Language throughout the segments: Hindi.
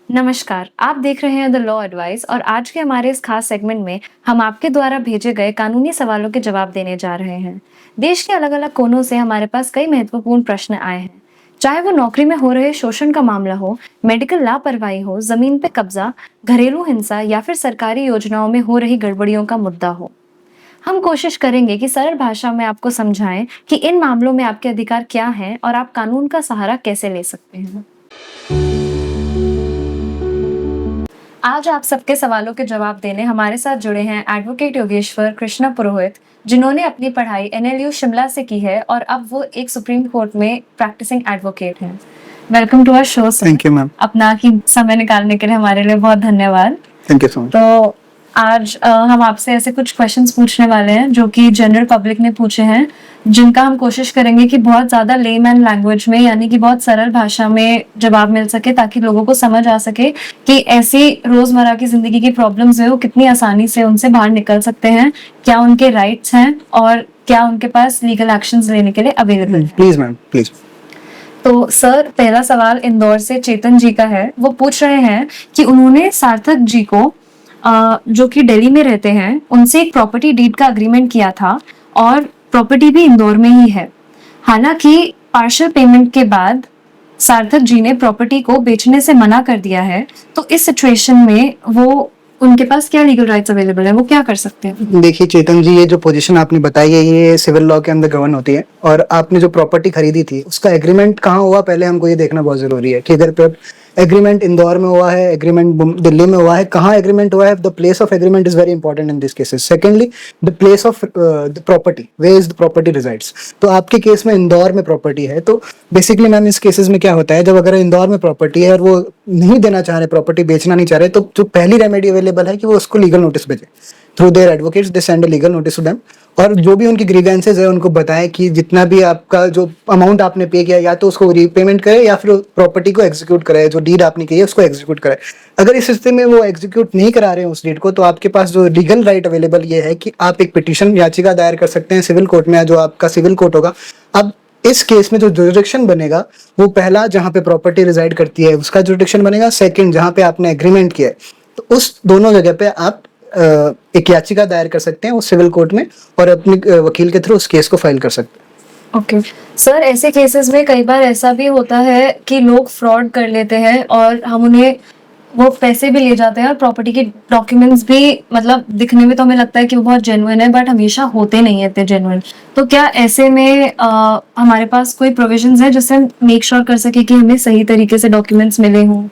नमस्कार, आप देख रहे हैं द लॉ एडवाइस और आज के हमारे इस खास सेगमेंट में हम आपके द्वारा भेजे गए कानूनी सवालों के जवाब देने जा रहे हैं। देश के अलग-अलग कोनों से हमारे पास कई महत्वपूर्ण प्रश्न आए हैं। चाहे वो नौकरी में हो रहे शोषण का मामला हो, मेडिकल लापरवाही हो, जमीन पे कब्जा, घरेलू हिंसा या फिर सरकारी योजनाओं में हो रही गड़बड़ियों का मुद्दा हो। हम कोशिश करेंगे कि सरल भाषा में आपको समझाएं कि इन मामलों में आपके अधिकार क्या हैं और आप कानून का सहारा कैसे ले सकते हैं। आज आप सबके सवालों के जवाब देने हमारे साथ जुड़े हैं एडवोकेट योगेश्वर कृष्णा पुरोहित, जिन्होंने अपनी पढ़ाई एनएलयू शिमला से की है और अब वो एक सुप्रीम कोर्ट में प्रैक्टिसिंग एडवोकेट हैं। Welcome to our show sir. Thank you ma'am. अपना समय निकालने के लिए हमारे लिए बहुत धन्यवाद। Thank you so much. तो आज हम आपसे ऐसे कुछ क्वेश्चंस पूछने वाले हैं जो कि जनरल पब्लिक ने पूछे हैं, जिनका हम कोशिश करेंगे कि बहुत ज्यादा लेमैन लैंग्वेज में यानी कि बहुत सरल भाषा में जवाब मिल सके, ताकि लोगों को समझ आ सके कि ऐसी रोजमर्रा की जिंदगी की प्रॉब्लम्स है वो कितनी आसानी से उनसे बाहर निकल सकते हैं, क्या उनके राइट्स हैं और क्या उनके पास लीगल एक्शंस लेने के लिए अवेलेबल है। Please ma'am, please. तो सर, पहला सवाल इंदौर से चेतन जी का है। वो पूछ रहे हैं कि उन्होंने सार्थक जी को जो कि दिल्ली में रहते हैं, उनसे एक प्रॉपर्टी डीड का एग्रीमेंट किया था और प्रॉपर्टी भी इंदौर में ही है। हालांकि पार्शियल पेमेंट के बाद सार्थक जी ने प्रॉपर्टी को बेचने से मना कर दिया है, तो इस सिचुएशन में वो उनके पास क्या लीगल राइट्स अवेलेबल है, वो क्या कर सकते हैं? देखिए चेतन जी, ये जो पोजीशन आपने बताई है ये सिविल लॉ के अंदर गवर्न होती है, और आपने जो प्रॉपर्टी खरीदी थी उसका एग्रीमेंट कहाँ हुआ, पहले हमको ये देखना बहुत जरूरी है कि अगर एग्रीमेंट इंदौर में हुआ है, एग्रीमेंट दिल्ली में हुआ है, कहाँ एग्रीमेंट हुआ है। The place of agreement is very important in this cases. Secondly, the place of the property, where is the property resides. तो आपके केस में इंदौर में प्रॉपर्टी है, तो बेसिकली मैम इस केसेस में क्या होता है, जब अगर इंदौर में प्रॉपर्टी है और वो नहीं देना चाह रहे, प्रॉपर्टी बेचना नहीं चाह रहे, तो जो पहली रेमेडी अवेलेबल है कि वो उसको लीगल नोटिस भेजे through their advocates, they send a legal notice to them, और जो भी उनकी ग्रीवेंसेज है उनको बताएं कि जितना भी आपका जो अमाउंट आपने पे किया या तो उसको रीपेमेंट करे या फिर प्रॉपर्टी को एग्जीक्यूट करे, जो डीड आपने की है उसको एग्जीक्यूट करे। अगर इस स्थिति में वो एग्जीक्यूट नहीं करा रहे हैं उस डीड को, तो आपके पास जो लीगल राइट अवेलेबल ये है कि आप एक पिटीशन याचिका दायर कर सकते हैं सिविल कोर्ट में, जो आपका सिविल कोर्ट होगा। अब इस केस में जो जुरिडिक्शन बनेगा वो पहला जहां पे प्रॉपर्टी रिजाइड करती है उसका जुरिडिक्शन बनेगा, सेकंड जहां पे आपने एग्रीमेंट किया है, तो उस दोनों जगह पे आप एक याचिका दायर कर सकते हैं उस सिविल कोर्ट में और अपने वकील के थ्रू उस केस को फाइल कर सकते हैं। ओके सर, ऐसे केसेस में कई बार ऐसा भी होता है कि लोग फ्रॉड कर लेते हैं और हम उन्हें वो पैसे भी ले जाते हैं और प्रॉपर्टी के डॉक्यूमेंट्स भी, मतलब दिखने में तो हमें लगता है कि वो बहुत जेन्युइन है, बट हमेशा होते नहीं है इतने जेन्युइन। तो क्या ऐसे में हमारे पास कोई प्रोविजंस है जिससे हम मेक श्योर कर सके कि हमें सही तरीके से डॉक्यूमेंट्स मिले हों?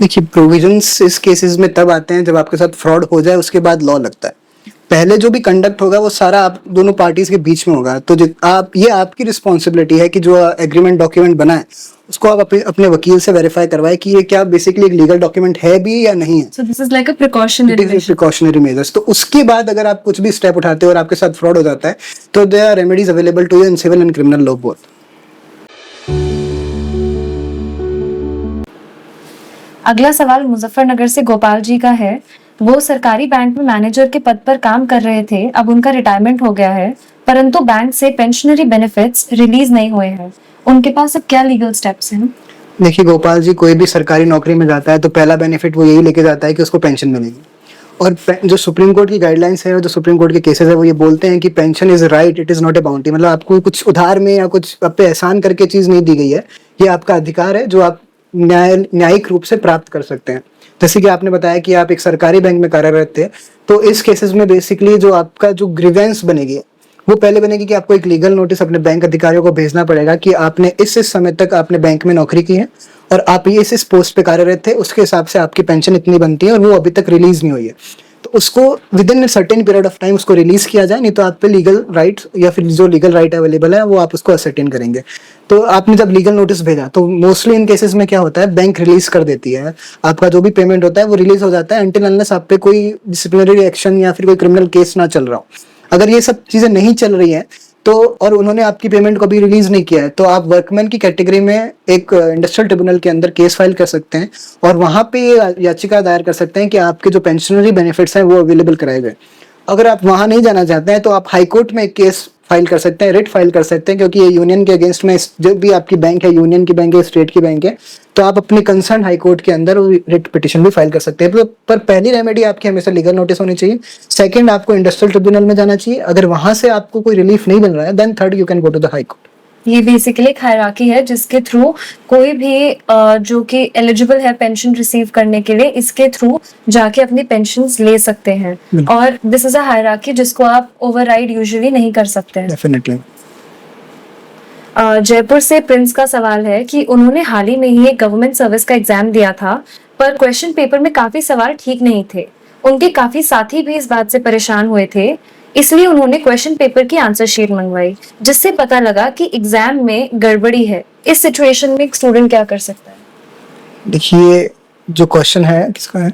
देखिए, प्रोविजंस इस केसेस में तब आते हैं जब आपके साथ फ्रॉड हो जाए, उसके बाद लॉ लगता है। पहले जो भी कंडक्ट होगा वो सारा आप दोनों पार्टीज के बीच में होगा, तो ये आपकी रिस्पॉन्सिबिलिटी है कि जो एग्रीमेंट डॉक्यूमेंट बना है उसको आप अपने वकील से वेरीफाई करवाए कि ये क्या बेसिकली एक लीगल डॉक्यूमेंट है भी या नहीं है। So this is like a precautionary measures. तो उसके बाद अगर आप कुछ भी स्टेप उठाते हो और आपके साथ फ्रॉड हो जाता है, तो there are remedies available to you in civil and criminal law both. अगला सवाल मुजफ्फरनगर से गोपाल जी का है। वो सरकारी बैंक में मैनेजर के पद पर काम कर रहे थे, अब उनका रिटायरमेंट हो गया है, परंतु बैंक से पेंशनरी बेनिफिट्स रिलीज नहीं हुए हैं। उनके पास अब क्या लीगल स्टेप्स हैं? देखिए गोपाल जी, कोई भी सरकारी नौकरी में जाता है तो पहला बेनिफिट वो यही लेके जाता है कि उसको पेंशन मिलेगी, और जो सुप्रीम कोर्ट की गाइडलाइंस है और जो सुप्रीम कोर्ट के केसेस है वो ये बोलते हैं कि pension is right, it is not a bounty. मतलब आपको कुछ उधार में या कुछ आप पे एहसान करके चीज नहीं दी गई है, ये आपका अधिकार है जो आप न्यायिक रूप से प्राप्त कर सकते हैं। जैसे कि आपने बताया कि आप एक सरकारी बैंक में कार्यरत थे, तो इस केसेस में बेसिकली जो आपका जो ग्रीवेंस बनेगी वो पहले बनेगी कि आपको एक लीगल नोटिस अपने बैंक अधिकारियों को भेजना पड़ेगा कि आपने इस समय तक आपने बैंक में नौकरी की है और आप ये इस पोस्ट पे कार्यरत थे, उसके हिसाब से आपकी पेंशन इतनी बनती है और वो अभी तक रिलीज नहीं हुई है। तो उसको with in certain period of time उसको रिलीज किया जाए, नहीं तो आप पे लीगल राइट या फिर जो लीगल राइट अवेलेबल है वो आप उसको असर्टेन करेंगे। तो आपने जब लीगल नोटिस भेजा तो मोस्टली इन केसेस में क्या होता है, बैंक रिलीज कर देती है, आपका जो भी पेमेंट होता है वो रिलीज हो जाता है अनटिल अनलेस आप पे कोई डिसिप्लिनरी एक्शन या फिर कोई क्रिमिनल केस ना चल रहा हो। अगर ये सब चीजें नहीं चल रही हैं तो और उन्होंने आपकी पेमेंट को भी रिलीज नहीं किया है, तो आप वर्कमैन की कैटेगरी में एक इंडस्ट्रियल ट्रिब्यूनल के अंदर केस फाइल कर सकते हैं और वहां पे याचिका दायर कर सकते हैं कि आपके जो पेंशनरी बेनिफिट्स हैं वो अवेलेबल कराए गए। अगर आप वहां नहीं जाना चाहते हैं तो आप हाई कोर्ट में एक केस फाइल कर सकते हैं, रिट फाइल कर सकते हैं, क्योंकि ये यूनियन के अगेंस्ट में जब भी आपकी बैंक है, यूनियन की बैंक है, स्टेट की बैंक है, तो आप अपने कंसर्न हाई कोर्ट के अंदर रिट पिटिशन भी फाइल कर सकते हैं। पर पहली रेमेडी आपकी हमेशा लीगल नोटिस होनी चाहिए। सेकंड, आपको इंडस्ट्रियल ट्रिब्यूनल में जाना चाहिए। अगर वहां से आपको कोई रिलीफ नहीं मिल रहा है, then third you can go to the high court. ये बेसिकली एक हायरार्की है जिसके थ्रू कोई भी जो कि एलिजिबल है पेंशन रिसीव करने के लिए, इसके थ्रू जाके अपनी पेंशन्स ले सकते हैं। और दिस इज अ हायरार्की जिसको आप ओवरराइड यूजुअली नहीं कर सकते हैं। डेफिनेटली। जयपुर से प्रिंस का सवाल है कि उन्होंने हाल ही में ही एक गवर्नमेंट सर्विस का एग्जाम दिया था, पर क्वेश्चन पेपर में काफी सवाल ठीक नहीं थे। उनके काफी साथी भी इस बात से परेशान हुए थे, इसलिए उन्होंने क्वेश्चन पेपर की आंसर शीट मंगवाई, जिससे पता लगा कि एग्जाम में गड़बड़ी है। इस सिचुएशन में एक स्टूडेंट क्या कर सकता है? देखिए, जो क्वेश्चन है किसका है?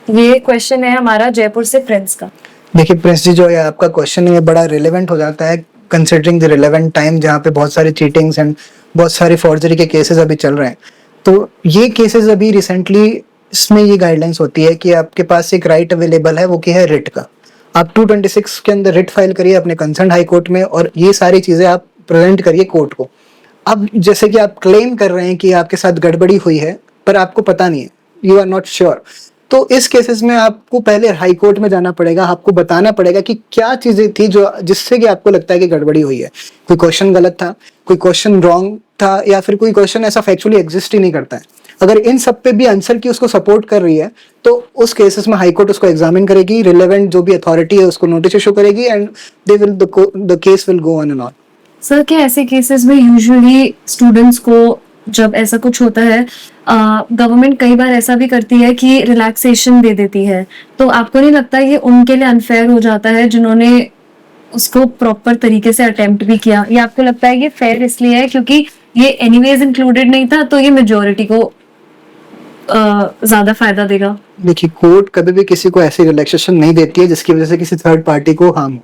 ये क्वेश्चन है हमारा जयपुर से प्रिंस का। देखिए प्रिंस जी, जो है आपका क्वेश्चन है, ये बड़ा रिलेवेंट हो जाता है कंसिडरिंग द रिलेवेंट टाइम, जहाँ पे बहुत सारी चीटिंग्स एंड बहुत सारे फॉर्जरी के केसेस अभी चल रहे हैं। तो ये केसेस अभी रिसेंटली, इसमें ये गाइडलाइंस होती है कि आपके पास एक राइट अवेलेबल है, वो क्या है, रिट का। आप 226 के अंदर रिट फाइल करिए अपने कंसर्न हाई कोर्ट में, और ये सारी चीजें आप प्रेजेंट करिए कोर्ट को। अब जैसे कि आप क्लेम कर रहे हैं कि आपके साथ गड़बड़ी हुई है, पर आपको पता नहीं है, यू आर नॉट श्योर, तो इस केसेस में आपको पहले हाई कोर्ट में जाना पड़ेगा। आपको बताना पड़ेगा कि क्या चीजें थी जो जिससे कि आपको लगता है कि गड़बड़ी हुई है। कोई क्वेश्चन गलत था, कोई क्वेश्चन रॉन्ग था, या फिर कोई क्वेश्चन ऐसा फैक्चुअली एग्जिस्ट ही नहीं करता है। अगर इन सब पे भी आंसर की उसको सपोर्ट कर रही है, तो उस केसेस में हाई कोर्ट उसको एग्जामिन करेगी, रिलेवेंट जो भी अथॉरिटी है उसको नोटिस इशू करेगी, and they will the case will go on and on. Sir, क्या ऐसे केसेस में यूजुअली स्टूडेंट्स को जब ऐसा कुछ होता है, गवर्नमेंट कई बार ऐसा भी करती है कि रिलैक्सेशन दे देती है, तो आपको नहीं लगता ये उनके लिए अनफेयर हो जाता है जिन्होंने उसको प्रॉपर तरीके से अटेम्प्ट भी किया? या आपको लगता है ये फेयर इसलिए है क्योंकि ये एनीवेज इंक्लूडेड नहीं था, तो ये मेजोरिटी को ज्यादा फायदा देगा? देखिए, कोर्ट कभी भी किसी को ऐसी रिलैक्सेशन नहीं देती है जिसकी वजह से किसी थर्ड पार्टी को हार्म हो।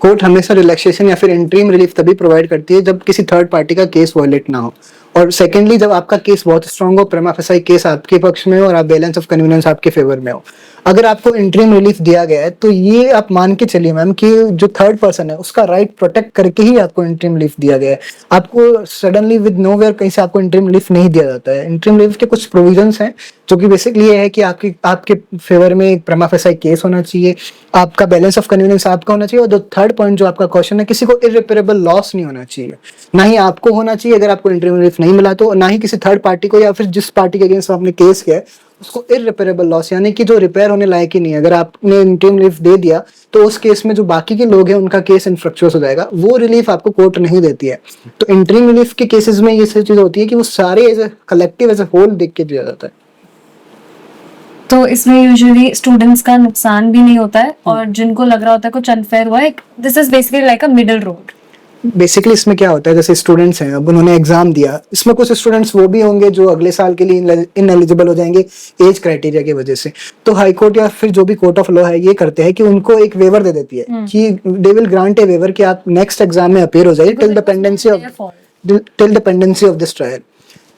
कोर्ट हमेशा रिलैक्सेशन या फिर इंटरिम रिलीफ तभी प्रोवाइड करती है जब किसी थर्ड पार्टी का केस वायलेट ना हो, और सेकेंडली जब आपका केस बहुत स्ट्रांग हो, प्रिमा फेसाई केस आपके पक्ष में हो और आप बैलेंस ऑफ कन्वीनियंस आपके फेवर में हो। अगर आपको इंटरिम रिलीफ दिया गया है, तो ये आप मान के चलिए मैम कि जो थर्ड पर्सन है उसका राइट प्रोटेक्ट करके ही आपको इंटरिम रिलीफ दिया गया है। आपको सडनली विद नोवेयर कहीं से आपको इंटरिम रिलीफ नहीं दिया जाता है। इंटरिम रिलीफ के कुछ प्रोविजंस हैं जो कि बेसिकली ये है कि आपके फेवर में एक प्रिमा फेसाई केस होना चाहिए, आपका बैलेंस ऑफ कन्वीनियंस आपका होना चाहिए, और जो थर्ड पॉइंट जो आपका क्वेश्चन है, किसी को इररिपेरेबल लॉस नहीं होना चाहिए। ना ही आपको होना चाहिए अगर आपको इंटरिम रिलीफ नहीं मिला, तो ना ही किसी थर्ड पार्टी को, या फिर जिस पार्टी के अगेंस्ट आपने केस किया है उसको इररिपेरेबल लॉस, यानी कि जो रिपेयर होने लायक ही नहीं है। अगर आपने इंटरिम रिलीफ दे दिया तो उस केस में जो बाकी के लोग हैं उनका केस इनफ्रक्चुअस हो जाएगा, वो रिलीफ आपको कोर्ट नहीं देती है। तो इंटरिम रिलीफ के केसेस में ये चीज होती है कि वो सारे as a collective, as a whole देख के दिया जाता है। तो इसमें यूजुअली स्टूडेंट्स का नुकसान भी नहीं होता है, और जिनको लग रहा होता है कुछ अनफेयर हुआ है, this is basically like a middle road. Basically इसमें क्या होता है, जैसे स्टूडेंट्स हैं, अब उन्होंने एग्जाम दिया, इसमें कुछ स्टूडेंट्स वो भी होंगे जो अगले साल के लिए इनएलिजिबल हो जाएंगे एज क्राइटेरिया की वजह से। तो हाई कोर्ट या फिर जो भी कोर्ट ऑफ लॉ है ये करते हैं कि उनको एक वेवर दे देती है कि they will grant a waiver कि आप नेक्स्ट एग्जाम में अपीयर हो जाइए till the pendency of this trial.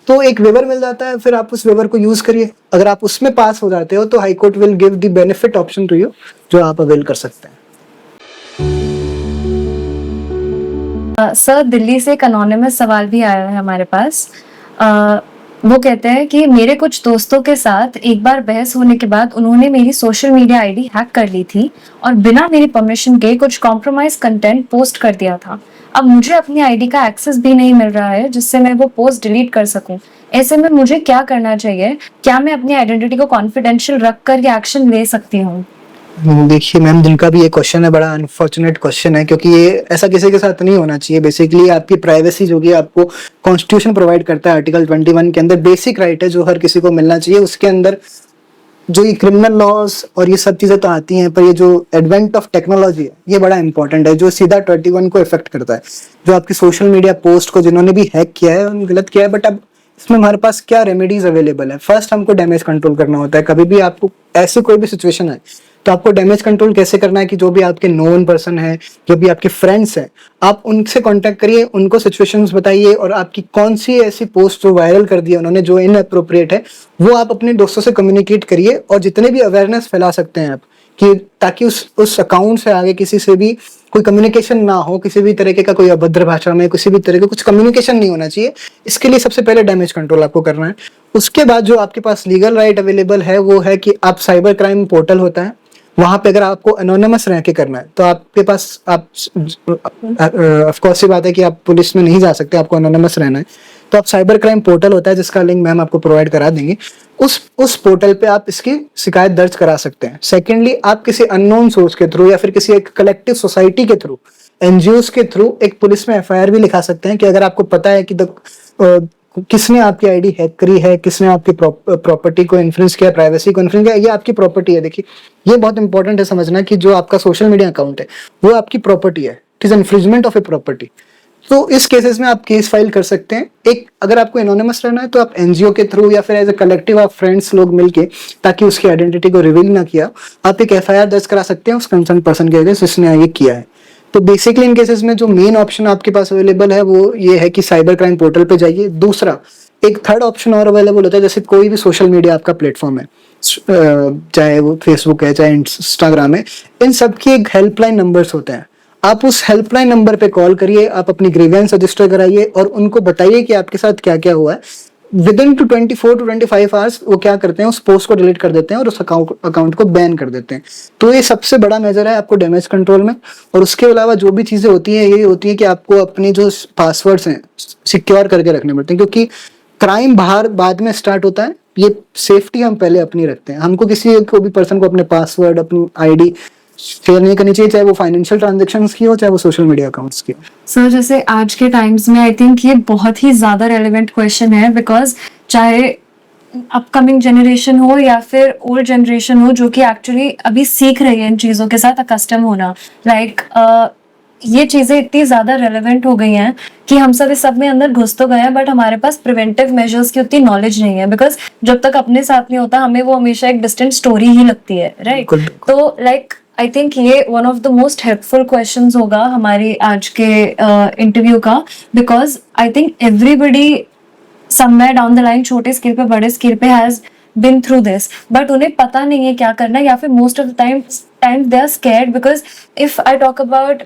तो एक वेवर मिल जाता है, फिर आप उस वेवर को यूज करिए। अगर आप उसमें पास हो जाते हो तो high court will give the benefit option to you, जो आप अवेल कर सकते हैं। सर, दिल्ली से एक अनोनिमस सवाल भी आया है हमारे पास। वो कहते हैं कि मेरे कुछ दोस्तों के साथ एक बार बहस होने के बाद उन्होंने मेरी सोशल मीडिया आईडी हैक कर ली थी और बिना मेरी परमिशन के कुछ कॉम्प्रोमाइज कंटेंट पोस्ट कर दिया था। अब मुझे अपनी आईडी का एक्सेस भी नहीं मिल रहा है जिससे मैं वो पोस्ट डिलीट कर सकूं। ऐसे में मुझे क्या करना चाहिए? क्या मैं अपनी आइडेंटिटी को कॉन्फिडेंशियल रखकर ये एक्शन ले सकती हूँ? देखिए मैम, जिनका भी ये क्वेश्चन है बड़ा अनफॉर्चुनेट क्वेश्चन है, क्योंकि ये ऐसा किसी के साथ नहीं होना चाहिए। बेसिकली आपकी प्राइवेसी जो कि आपको कॉन्स्टिट्यूशन प्रोवाइड करता है, आर्टिकल 21 के अंदर बेसिक राइट है जो हर किसी को मिलना चाहिए। उसके अंदर जो ये क्रिमिनल लॉज और ये सब चीजें तो आती हैं, पर ये जो एडवेंट ऑफ टेक्नोलॉजी है ये बड़ा इंपॉर्टेंट है, जो सीधा 21 को इफेक्ट करता है। जो आपकी सोशल मीडिया पोस्ट को जिन्होंने भी हैक किया है उन्होंने गलत किया है, बट अब इसमें हमारे पास क्या रेमेडीज अवेलेबल है। फर्स्ट, हमको डैमेज कंट्रोल करना होता है। कभी भी आपको ऐसी कोई भी सिचुएशन है तो आपको डैमेज कंट्रोल कैसे करना है कि जो भी आपके नोन पर्सन है, जो भी आपके फ्रेंड्स हैं, आप उनसे कांटेक्ट करिए, उनको सिचुएशंस बताइए, और आपकी कौन सी ऐसी पोस्ट जो वायरल कर दी है उन्होंने, जो इनअप्रोप्रिएट है, वो आप अपने दोस्तों से कम्युनिकेट करिए, और जितने भी अवेयरनेस फैला सकते हैं आप कि ताकि उस अकाउंट से आगे किसी से भी कोई कम्युनिकेशन ना हो, किसी भी तरीके का कोई अभद्र भाषा में किसी भी तरह का कुछ कम्युनिकेशन नहीं होना चाहिए। इसके लिए सबसे पहले डैमेज कंट्रोल आपको करना है। उसके बाद जो आपके पास लीगल राइट अवेलेबल है वो है कि आप साइबर क्राइम पोर्टल होता है, वहां पे अगर आपको एनोनिमस रह के करना है तो आपके पास आप ऑफ कोर्स ये बात है कि आप पुलिस में नहीं जा सकते, आपको एनोनिमस रहना है। तो आप साइबर क्राइम पोर्टल होता है जिसका लिंक मैम आपको प्रोवाइड करा देंगे, उस पोर्टल पे आप इसकी शिकायत दर्ज करा सकते हैं। सेकेंडली, आप किसी अननोन सोर्स के थ्रू या फिर किसी एक कलेक्टिव सोसाइटी के थ्रू, एनजीओस के थ्रू एक पुलिस में एफआईआर भी लिखा सकते हैं कि अगर आपको पता है कि किसने आपकी आईडी हैक करी है, किसने आपकी प्रॉपर्टी को इन्फ्लुएंस किया, प्राइवेसी को इन्फ्लुएंस किया, ये आपकी प्रॉपर्टी है। देखिए, ये बहुत इंपॉर्टेंट है समझना कि जो आपका सोशल मीडिया अकाउंट है वो आपकी प्रॉपर्टी है, it is infringement of a property. तो इस केसेस में आप केस फाइल कर सकते हैं। एक, अगर आपको एनोनिमस रहना है तो आप एनजीओ के थ्रू या फिर एज ए कलेक्टिव आप फ्रेंड्स लोग मिलके, ताकि उसकी आइडेंटिटी को रिवील ना किया, आप एक एफआईआर दर्ज करा सकते हैं उस कंसर्न पर्सन के अगेंस्ट जिसने ये किया है। तो बेसिकली इन केसेस में जो मेन ऑप्शन आपके पास अवेलेबल है वो ये है कि साइबर क्राइम पोर्टल पे जाइए। दूसरा, एक थर्ड ऑप्शन और अवेलेबल होता है, जैसे कोई भी सोशल मीडिया आपका प्लेटफॉर्म है, चाहे वो फेसबुक है चाहे इंस्टाग्राम है, इन सब की एक हेल्पलाइन नंबर्स होते हैं। आप उस हेल्पलाइन नंबर पे कॉल करिए, आप अपनी ग्रीवेंस रजिस्टर कराइए और उनको बताइए कि आपके साथ क्या क्या हुआ है। विद इन 24 to 25 आवर्स वो क्या करते हैं, उस पोस्ट को डिलीट कर देते हैं और उस अकाउंट को बैन कर देते हैं। तो ये सबसे बड़ा मेजर है आपको डैमेज कंट्रोल में। और उसके अलावा जो भी चीजें होती हैं, ये होती है कि आपको अपनी जो पासवर्ड्स हैं सिक्योर करके रखने पड़ते हैं, क्योंकि क्राइम बाहर बाद में स्टार्ट होता है, ये सेफ्टी हम पहले अपनी रखते हैं। हमको किसी को भी पर्सन को अपने पासवर्ड, अपनी आईडी शेयर नहीं करनी चाहिए, चाहे वो फाइनेंशियल ट्रांजैक्शंस की हो, चाहे वो सोशल मीडिया अकाउंट्स की हो। सर, जैसे आज के टाइम्स में आई थिंक ये बहुत ही ज्यादा रेलेवेंट क्वेश्चन है, बिकॉज चाहे अपकमिंग जनरेशन हो या फिर ओल्ड जनरेशन हो जो कि एक्चुअली अभी सीख रही है इन चीजों के साथ अकस्टम होना, लाइक ये चीजें इतनी ज्यादा रेलेवेंट हो गई हैं कि हम सब इस सब में अंदर घुस तो गए हैं, बट हमारे पास प्रिवेंटिव मेजर्स की उतनी नॉलेज नहीं है, बिकॉज जब तक अपने साथ नहीं होता हमें वो हमेशा एक डिस्टेंट स्टोरी ही लगती है, राइट? तो लाइक आई थिंक ये one of the most helpful questions होगा हमारी आज के इंटरव्यू का, because I think everybody somewhere down the line, छोटे स्केल पे बड़े स्केल पे has been through this, but उन्हें पता नहीं है क्या करना है, या फिर most of the time they are scared. Because if I talk about,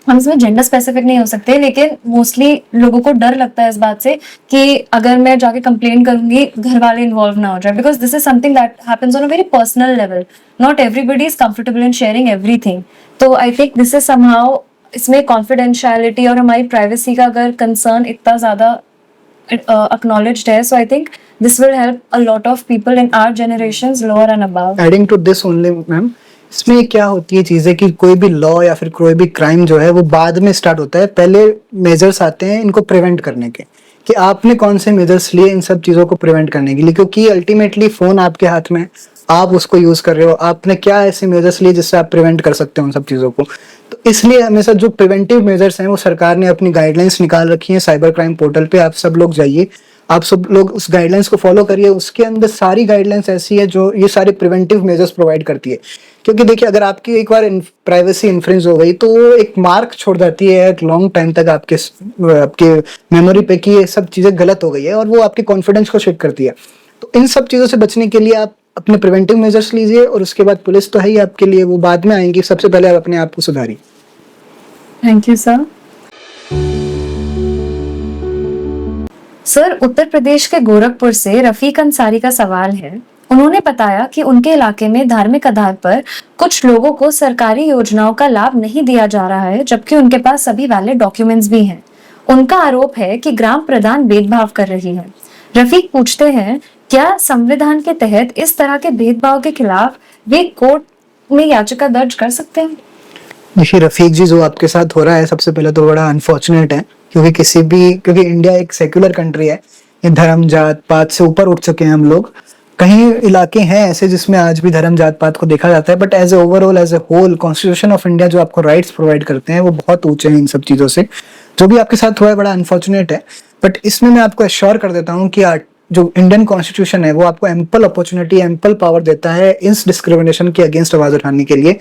हम इसमें जेंडर स्पेसिफिक नहीं हो सकते, लेकिन मोस्टली लोगों को डर लगता है इस बात से कि अगर मैं जाके कंप्लेन करूंगी घर वाले इन्वॉल्व ना हो जाए, because this is something that happens on a very personal level, not everybody is comfortable in sharing everything. तो I think this is somehow, इसमें कॉन्फिडेंशियलिटी और हमारी प्राइवेसी का अगर कंसर्न इतना ज्यादा acknowledged है, so I think this will help a lot of people in our generations lower and above. Adding to this only, ma'am, इसमें क्या होती है चीजें कि कोई भी लॉ या फिर कोई भी क्राइम जो है वो बाद में स्टार्ट होता है, पहले मेजर्स आते हैं इनको प्रिवेंट करने के, कि आपने कौन से मेजर्स लिए इन सब चीजों को प्रिवेंट करने के लिए, क्योंकि अल्टीमेटली फोन आपके हाथ में, आप उसको यूज कर रहे हो, आपने क्या ऐसे मेजर्स लिए जिससे आप प्रिवेंट कर सकते हो उन सब चीजों को। तो इसलिए हमेशा जो प्रिवेंटिव मेजर्स हैं वो सरकार ने अपनी गाइडलाइंस निकाल रखी है साइबर क्राइम पोर्टल पे, आप सब लोग जाइए, आप सब लोग उस गाइडलाइंस को फॉलो करिए। उसके अंदर सारी गाइडलाइंस ऐसी है जो ये सारे प्रिवेंटिव मेजर्स प्रोवाइड करती है, क्योंकि देखिए अगर आपकी एक बार प्राइवेसी इन्फ्रिंज हो गई तो वो एक मार्क छोड़ जाती है एक लॉन्ग टाइम तक आपके मेमोरी पे कि ये सब चीजें गलत हो गई है, और वो आपके कॉन्फिडेंस को शेक करती है। तो इन सब चीजों से बचने के लिए आप अपने प्रिवेंटिव मेजर्स लीजिए, और उसके बाद पुलिस तो है ही आपके लिए, वो बाद में आएंगी, सबसे पहले आप अपने आप को सुधारिए। Thank you sir. Sir, Uttar Pradesh के गोरखपुर से रफीक अंसारी का सवाल है। उन्होंने बताया कि उनके इलाके में धार्मिक आधार पर कुछ लोगों को सरकारी योजनाओं का लाभ नहीं दिया जा रहा है, जबकि उनके पास सभी वैलिड डॉक्यूमेंट्स भी हैं। उनका आरोप है कि ग्राम प्रधान भेदभाव कर रही है। रफीक पूछते हैं, क्या संविधान के तहत इस तरह के भेदभाव के खिलाफ वे कोर्ट में याचिका दर्ज कर सकते हैं? देखिए रफीक जी, जो आपके साथ हो रहा है सबसे पहले तो बड़ा अनफॉर्चुनेट है, क्योंकि इंडिया एक सेक्युलर कंट्री है, ये धर्म जात पात से ऊपर उठ चुके हैं हम लोग। कहीं इलाके हैं ऐसे जिसमें आज भी धर्म जात पात को देखा जाता है, but as a overall, as a whole, constitution of India जो आपको राइट्स प्रोवाइड करते हैं वो बहुत ऊंचे हैं इन सब चीजों से। जो भी आपके साथ हुआ है बड़ा अनफॉर्चुनेट है, बट इसमें मैं आपको एश्योर कर देता हूँ कि जो इंडियन कॉन्स्टिट्यूशन है वो आपको एम्पल अपॉर्चुनिटी, एम्पल पावर देता है इस डिस्क्रिमिनेशन के अगेंस्ट आवाज उठाने के लिए।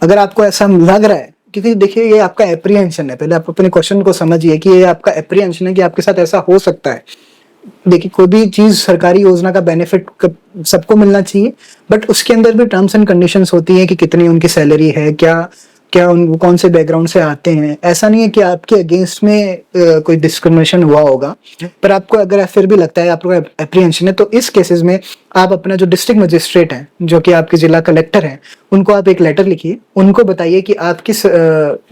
अगर आपको ऐसा लग रहा है, क्योंकि देखिए ये आपका एप्रीहेंशन है, पहले आप अपने क्वेश्चन को समझिए कि ये आपका एप्रीहेंशन है कि आपके साथ ऐसा हो सकता है, देखिए कोई भी चीज सरकारी योजना का बेनिफिट सबको मिलना चाहिए, बट उसके अंदर भी टर्म्स एंड कंडीशंस होती है कि कितनी उनकी सैलरी है, क्या क्या उन वो कौन से बैकग्राउंड से आते हैं। ऐसा नहीं है कि आपके अगेंस्ट में कोई डिस्क्रिमिनेशन हुआ होगा, पर आपको अगर फिर भी लगता है, आपको एप्रीहेंशन है, तो इस केसेस में आप अपना जो डिस्ट्रिक्ट मजिस्ट्रेट है, जो कि आपके जिला कलेक्टर है, उनको आप एक लेटर लिखिए, उनको बताइए कि आपकी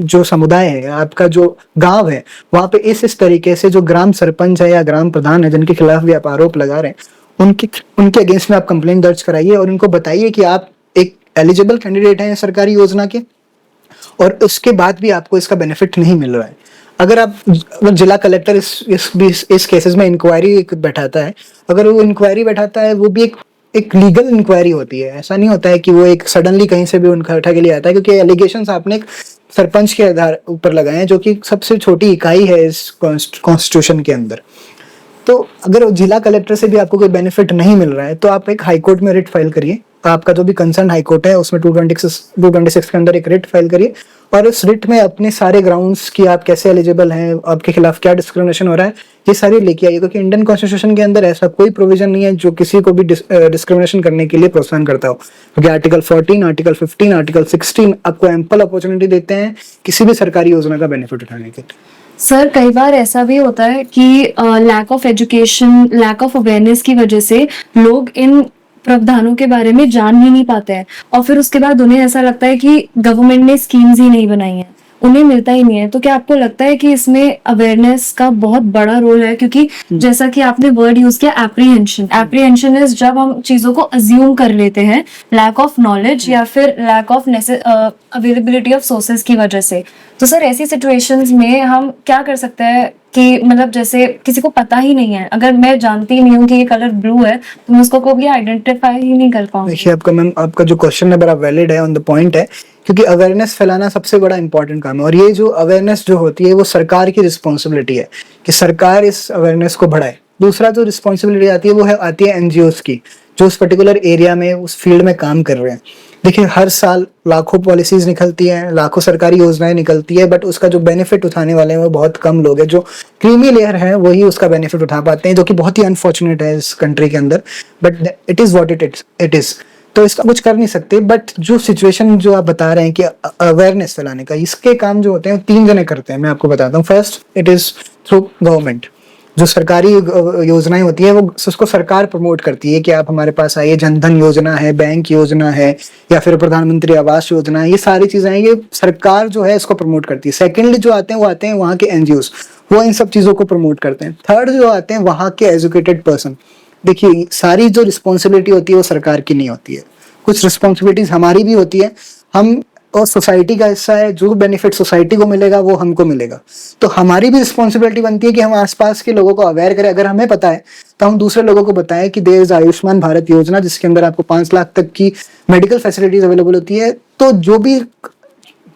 जो समुदाय है, आपका जो गांव है, वहां पे इस तरीके से जो ग्राम सरपंच है या ग्राम प्रधान है जिनके खिलाफ भी आप आरोप लगा रहे हैं, उनके उनके अगेंस्ट में आप कंप्लेंट दर्ज कराइए और उनको बताइए कि आप एक एलिजिबल कैंडिडेट हैं सरकारी योजना के, और उसके बाद भी आपको इसका बेनिफिट नहीं मिल रहा है। अगर जिला कलेक्टर इस केसेस में इंक्वायरी बैठाता है, अगर वो इंक्वायरी बैठाता है, वो भी एक लीगल इंक्वायरी होती है। ऐसा नहीं होता है कि वो एक सडनली कहीं से भी उनका उठा के लिए आता है, क्योंकि एलिगेशंस आपने एक सरपंच के आधार ऊपर लगाए हैं, जो कि सबसे छोटी इकाई है इस कॉन्स्टिट्यूशन के अंदर। तो अगर जिला कलेक्टर से भी आपको कोई बेनिफिट नहीं मिल रहा है, तो आप एक हाई कोर्ट में रिट फाइल करिए। आपका जो भी कंसर्न हाई कोर्ट है उसमें 226 के अंदर एक रिट फाइल करिए, और उस रिट में अपने सारे ग्राउंड्स की आप कैसे एलिजिबल हैं, आपके खिलाफ क्या डिस्क्रिमिनेशन हो रहा है, ये सारी लेके आइए। क्योंकि इंडियन कॉन्स्टिट्यूशन के अंदर ऐसा कोई प्रोविजन नहीं है जो किसी को भी डिस्क्रिमिनेशन करने के लिए प्रोत्साहन करता हो। क्योंकि आर्टिकल 14, आर्टिकल 15, आर्टिकल 16 आपको एम्पल अपॉर्चुनिटी देते हैं किसी भी सरकारी योजना का बेनिफिट उठाने के लिए। सर कई बार ऐसा भी होता है कि lack of education, lack of awareness की वजह से लोग इन प्रावधानों के बारे में जान ही नहीं पाते हैं, और फिर उसके बाद उन्हें ऐसा लगता है कि गवर्नमेंट ने स्कीम्स ही नहीं बनाई हैं, उन्हें मिलता ही नहीं है। तो क्या आपको लगता है कि इसमें अवेयरनेस का बहुत बड़ा रोल है? क्योंकि जैसा कि आपने वर्ड यूज किया एप्रीहेंशन, एप्रीहेंशन इज जब हम चीजों को अज्यूम कर लेते हैं लैक ऑफ नॉलेज या फिर lack of availability of sources की वजह से। तो सर ऐसी सिचुएशंस में हम क्या कर सकते हैं कि मतलब जैसे किसी को पता ही नहीं है, अगर मैं जानती नहीं हूँ कि ये कलर ब्लू है तो मैं उसको कभी आइडेंटिफाई ही नहीं कर पाऊंगी। देखिए आपका जो क्वेश्चन है बड़ा वैलिड है, ऑन द पॉइंट है, क्योंकि अवेयरनेस फैलाना सबसे बड़ा इंपॉर्टेंट काम है। और ये जो अवेयरनेस जो होती है वो सरकार की रिस्पॉन्सिबिलिटी है कि सरकार इस अवेयरनेस को बढ़ाए। दूसरा जो रिस्पॉन्सिबिलिटी आती है वो आती है एनजीओस की, जो उस पर्टिकुलर एरिया में उस फील्ड में काम कर रहे हैं। देखिए हर साल लाखों पॉलिसीज निकलती हैं, लाखों सरकारी योजनाएं निकलती है, बट उसका जो बेनिफिट उठाने वाले हैं वो बहुत कम लोग हैं। जो क्रीमी लेयर है वही उसका बेनिफिट उठा पाते हैं, जो कि बहुत ही अनफॉर्चुनेट है इस कंट्री के अंदर, but it is what it is. तो इसका कुछ कर नहीं सकते। बट जो सिचुएशन जो आप बता रहे हैं कि अवेयरनेस फैलाने का, इसके काम जो होते हैं वो 3 जने करते हैं। मैं आपको बताता हूँ। First, it is through government. जो सरकारी योजनाएं होती है वो उसको सरकार प्रमोट करती है कि आप हमारे पास आइए, जनधन योजना है, बैंक योजना है, या फिर प्रधानमंत्री आवास योजना है, ये सारी चीजें हैं, ये सरकार जो है इसको प्रमोट करती है। सेकेंडली जो आते हैं वो आते हैं वहाँ के एनजीओस, वो इन सब चीजों को प्रमोट करते हैं। थर्ड जो आते हैं वहाँ के एजुकेटेड पर्सन। देखिए सारी जो रिस्पॉन्सिबिलिटी होती है वो सरकार की नहीं होती है, कुछ रिस्पॉन्सिबिलिटीज हमारी भी होती है। हम और सोसाइटी का हिस्सा है, जो बेनिफिट सोसाइटी को मिलेगा वो हमको मिलेगा। तो हमारी भी रिस्पॉन्सिबिलिटी बनती है कि हम आसपास के लोगों को अवेयर करें। अगर हमें पता है तो हम दूसरे लोगों को बताएं कि देयर इज आयुष्मान भारत योजना, जिसके अंदर आपको 5 लाख तक की मेडिकल फैसिलिटीज अवेलेबल होती है। तो जो भी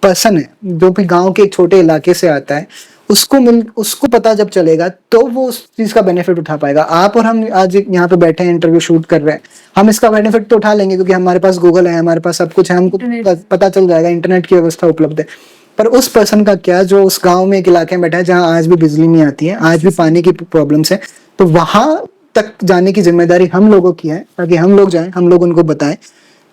पर्सन है, जो भी गांव के एक छोटे इलाके से आता है, उसको पता जब चलेगा तो वो उस चीज का बेनिफिट उठा पाएगा। आप और हम आज यहाँ पे बैठे हैं, इंटरव्यू शूट कर रहे हैं, हम इसका बेनिफिट तो उठा लेंगे क्योंकि हमारे पास गूगल है, हमारे पास सब कुछ है, हमको पता चल जाएगा, इंटरनेट की व्यवस्था उपलब्ध है। पर उस पर्सन का क्या, जो उस गाँव में एक इलाके में बैठा है जहाँ आज भी बिजली नहीं आती है, आज भी पानी की प्रॉब्लम्स है, तो वहां तक जाने की जिम्मेदारी हम लोगों की है, ताकि हम लोग जाएं, हम लोग उनको बताएं।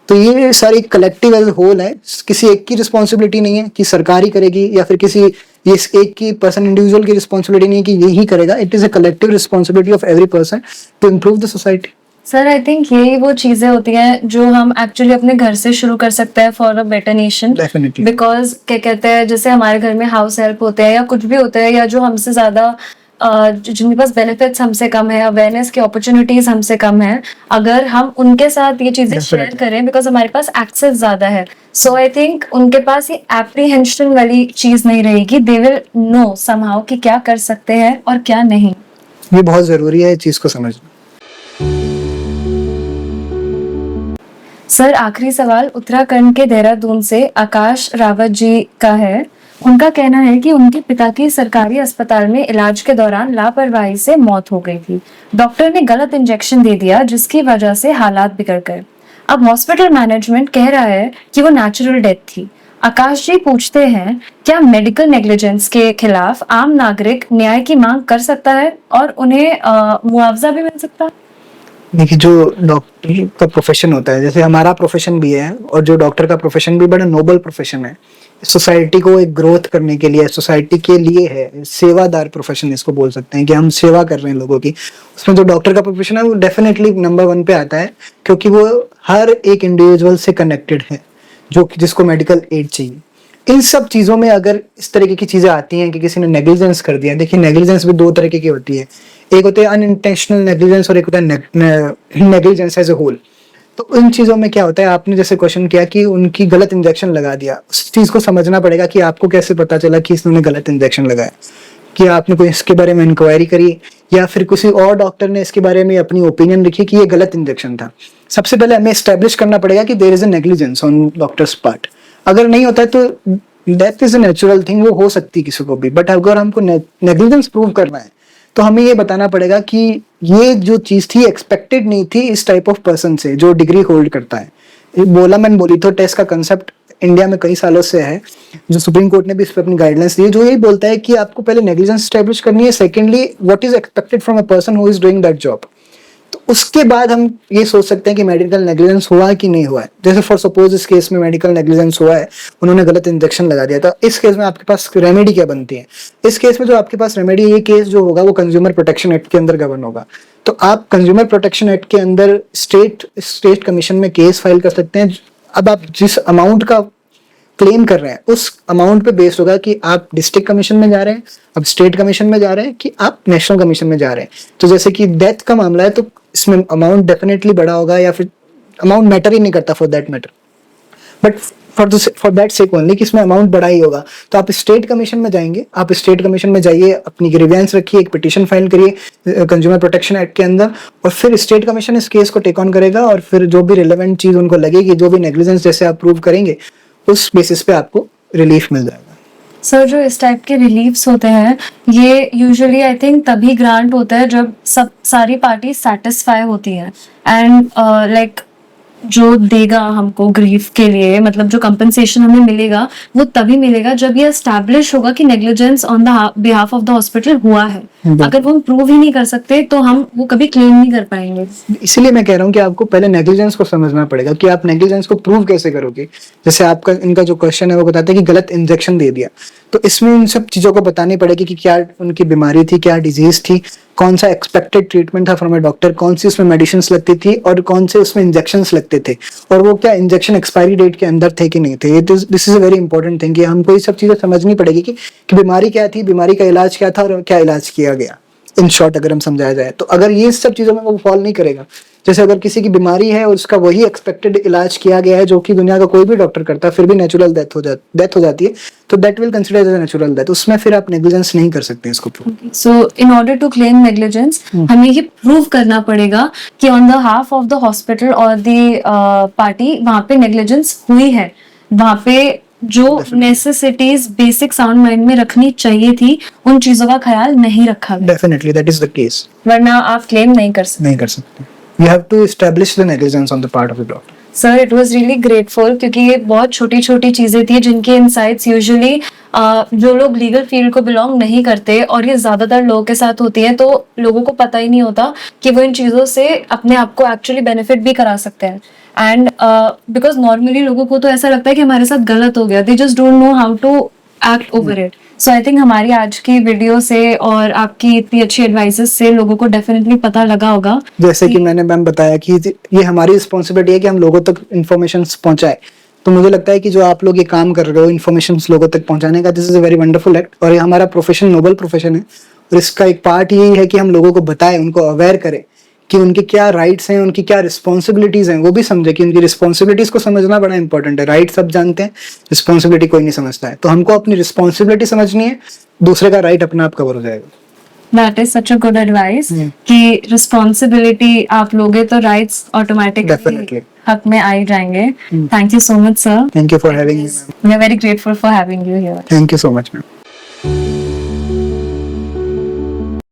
तो ये सारी कलेक्टिव एज होल है, किसी एक की रिस्पॉन्सिबिलिटी नहीं है कि सरकार ही करेगी, या फिर किसी ये एक की पर्सन इंडिविजुअल की रिस्पॉन्सिबिलिटी नहीं है कि ये ही करेगा। It is a collective responsibility of every person to improve the society. Sir I think यही वो चीजें होती हैं जो हम एक्चुअली अपने घर से शुरू कर सकते हैं for a better nation. Definitely, because क्या कहते हैं, जैसे हमारे घर में हाउस हेल्प होते हैं या कुछ भी होता है, या जो हमसे ज्यादा जिनके पास बेनिफिट्स हमसे कम है, अवेयरनेस की अपॉर्चुनिटीज हमसे कम है, अगर हम उनके साथ ये चीजें शेयर करें, बिकॉज हमारे पास एक्सेस ज्यादा है, सो आई थिंक उनके पास ये एप्रीहेंशन वाली चीज नहीं रहेगी। दे विल नो समहाउ कि क्या कर सकते हैं और क्या नहीं। ये बहुत जरूरी है इस चीज को समझना। सर आखिरी सवाल उत्तराखंड के देहरादून से आकाश रावत जी का है। उनका कहना है कि उनके पिता की सरकारी अस्पताल में इलाज के दौरान लापरवाही से मौत हो गई थी। डॉक्टर ने गलत इंजेक्शन दे दिया जिसकी वजह से हालात बिगड़ गए। अब हॉस्पिटल मैनेजमेंट कह रहा है कि वो नेचुरल डेथ थी। आकाश जी पूछते हैं, क्या मेडिकल नेग्लिजेंस के खिलाफ आम नागरिक न्याय की मांग कर सकता है और उन्हें मुआवजा भी मिल सकता है? देखिए, जो डॉक्टर का प्रोफेशन होता है, जैसे हमारा प्रोफेशन भी है और जो डॉक्टर का प्रोफेशन भी बड़ा नोबल प्रोफेशन है। सोसाइटी को एक ग्रोथ करने के लिए, सोसाइटी के लिए है, सेवादार प्रोफेशन इसको बोल सकते हैं कि हम सेवा कर रहे हैं लोगों की। उसमें जो डॉक्टर का प्रोफेशन है वो डेफिनेटली नंबर 1 पे आता है, क्योंकि वो हर एक इंडिविजुअल से कनेक्टेड है जो जिसको मेडिकल एड चाहिए। इन सब चीजों में अगर इस तरीके की चीजें आती हैं कि किसी ने नेग्लिजेंस कर दिया, देखिए नेग्लिजेंस भी 2 तरीके की होती है। एक होते हैं अनइंटेंशनल नेग्लिजेंस और एक होता है नेग्लिजेंस एज ए होल। तो इन चीजों में क्या होता है, आपने जैसे क्वेश्चन किया कि उनकी गलत इंजेक्शन लगा दिया, उस चीज को समझना पड़ेगा कि आपको कैसे पता चला कि इसने गलत इंजेक्शन लगाया, कि आपने कोई इसके बारे में इंक्वायरी करी या फिर किसी और डॉक्टर ने इसके बारे में अपनी ओपिनियन लिखी कि ये गलत इंजेक्शन था। सबसे पहले हमें एस्टेब्लिश करना पड़ेगा कि there is a negligence on doctors part. अगर नहीं होता है तो death is a natural thing, वो हो सकती है किसी को भी, बट अगर हमको नेग्लिजेंस प्रूव करना है तो हमें ये बताना पड़ेगा कि ये जो चीज थी एक्सपेक्टेड नहीं थी इस टाइप ऑफ पर्सन से जो डिग्री होल्ड करता है। बोला मैन बोली तो टेस्ट का कंसेप्ट इंडिया में कई सालों से है, जो सुप्रीम कोर्ट ने भी इस पर अपनी गाइडलाइंस दी है, जो यही बोलता है कि आपको पहले नेग्लिजेंस एस्टेब्लिश करनी है, secondly what is expected from a person who is doing that job. तो उसके बाद हम ये सोच सकते हैं कि मेडिकल नेग्लिजेंस हुआ कि नहीं हुआ है। जैसे फॉर सपोज इस केस में मेडिकल नेग्लिजेंस हुआ है, उन्होंने गलत इंजेक्शन लगा दिया था, इस केस में आपके पास रेमेडी क्या बनती है? इस केस में जो आपके पास रेमेडी, ये केस जो होगा वो कंज्यूमर प्रोटेक्शन एक्ट के अंदर गवर्न होगा। तो आप कंज्यूमर प्रोटेक्शन एक्ट के अंदर स्टेट कमीशन में केस फाइल कर सकते हैं। अब आप जिस अमाउंट का क्लेम कर रहे हैं उस अमाउंट पे बेस्ड होगा कि आप डिस्ट्रिक्ट कमीशन में जा रहे हैं, अब स्टेट कमीशन में जा रहे हैं, कि आप नेशनल कमीशन में जा रहे हैं। तो जैसे कि डेथ का मामला है तो इसमें अमाउंट डेफिनेटली बड़ा होगा, या फिर अमाउंट मैटर ही नहीं करता for that matter, but for that sake only कि इसमें अमाउंट बड़ा ही होगा। तो आप स्टेट कमीशन में जाएंगे, आप स्टेट कमीशन में जाइए, अपनी ग्रीवेंस रखिए, एक पिटीशन फाइल करिए कंज्यूमर प्रोटेक्शन एक्ट के अंदर, और फिर स्टेट कमीशन इस केस को टेक ऑन करेगा और फिर जो भी रिलेवेंट चीज उनको लगेगी, जो भी नेग्लिजेंस जैसे आप प्रूव करेंगे, उस बेसिस पे आपको रिलीफ मिल जाएगा। सर, जो इस टाइप के रिलीफ्स होते हैं ये यूजुअली आई थिंक तभी ग्रांट होता है जब सब सारी पार्टी सेटिस्फाई होती हैं, एंड लाइक जो देगा हमको ग्रीफ के लिए, मतलब जो कंपनसेशन हमें मिलेगा वो तभी मिलेगा जब ये एस्टैब्लिश होगा कि negligence on the behalf of the hospital हुआ है। अगर वो हम प्रूव ही नहीं कर सकते तो हम वो कभी क्लेम नहीं कर पाएंगे। इसीलिए मैं कह रहा हूँ कि आपको पहले नेग्लिजेंस को समझना पड़ेगा कि आप नेग्लिजेंस को प्रूव कैसे करोगे। जैसे आपका इनका जो क्वेश्चन है वो बताते हैं कि गलत इंजेक्शन दे दिया, तो इसमें इन सब चीजों को बतानी पड़ेगी कि क्या उनकी बीमारी थी, क्या डिजीज थी, कौन सा एक्सपेक्टेड ट्रीटमेंट था फ्रॉम अ डॉक्टर, कौन सी उसमें मेडिसिन लगती थी और कौन से उसमें इंजेक्शंस लगते थे, और वो क्या इंजेक्शन एक्सपायरी डेट के अंदर थे कि नहीं थे। This is a very important thing कि हमको ये सब चीजें समझनी पड़ेगी कि बीमारी क्या थी, बीमारी का इलाज क्या था और क्या इलाज किया गया। इन शॉर्ट अगर हम समझाया जाए तो अगर ये सब चीजों में वो फॉल नहीं करेगा, जैसे अगर किसी की बीमारी है और उसका वही एक्सपेक्टेड इलाज किया गया है जो कि दुनिया का कोई भी डॉक्टर करता है, फिर भी नेचुरल डेथ हो जाती है, तो that will consider as a natural death. उसमें फिर आप नेग्लिजेंस नहीं कर सकते इसको prove. So in order to claim negligence हमें ये प्रूव करना पड़ेगा कि on the half of the hospital और द पार्टी वहां पे नेग्लिजेंस हुई है, वहां पे जो नेसेसिटीज बेसिक साउंड माइंड में रखनी चाहिए थी उन चीजों का ख्याल नहीं रखा गया। Definitely that is the case, वरना आप क्लेम नहीं कर सकते। You have to establish the negligence on the part of the doctor. Sir, it was really grateful क्योंकि ये बहुत छोटी छोटी चीजें थी जिनके इनसाइट्स यूजुअली जो लोग लीगल फील्ड को बिलोंग नहीं करते और ये ज्यादातर लोगों के साथ होती है, तो लोगों को पता ही नहीं होता कि वो इन चीजों से अपने आप को एक्चुअली बेनिफिट भी करा सकते हैं। एंड बिकॉज नॉर्मली लोगों को तो ऐसा लगता है कि हमारे साथ गलत हो गया, they just don't know how to act over it. So I think हमारी आज की वीडियो से और आपकी इतनी अच्छी एडवाइसेस से लोगों को डेफिनेटली पता लगा होगा। जैसे कि मैंने मैम बताया कि ये हमारी रिस्पॉन्सिबिलिटी है कि हम लोगों तक इन्फॉर्मेशन पहुंचाए, तो मुझे लगता है कि जो आप लोग ये काम कर रहे हो इन्फॉर्मेशन लोगों तक पहुंचाने का, this is a very wonderful act. और ये हमारा प्रोफेशन नोबल प्रोफेशन है और इसका एक पार्ट यही है कि हम लोगों को बताएं, उनको अवेयर करें कि उनके क्या राइट्स हैं, उनकी क्या रिस्पॉन्सिबिलिटीज हैं, वो भी समझे कि उनकी रिस्पॉन्सिबिलिटीज को समझना बड़ा इंपॉर्टेंट है। राइट सब जानते हैं, रिस्पॉन्सिबिलिटी कोई नहीं समझता है, तो हमको अपनी रिस्पॉन्सिबिलिटी समझनी है, दूसरे का राइट अपना आप कवर हो जाएगा। That is such a good advice कि रिस्पॉन्सिबिलिटी आप लोगे तो राइट्स ऑटोमेटिकली हक में आ ही जाएंगे। Thank you so much sir. Thank you for having me. We are very grateful for having you here. Thank you so much ma'am.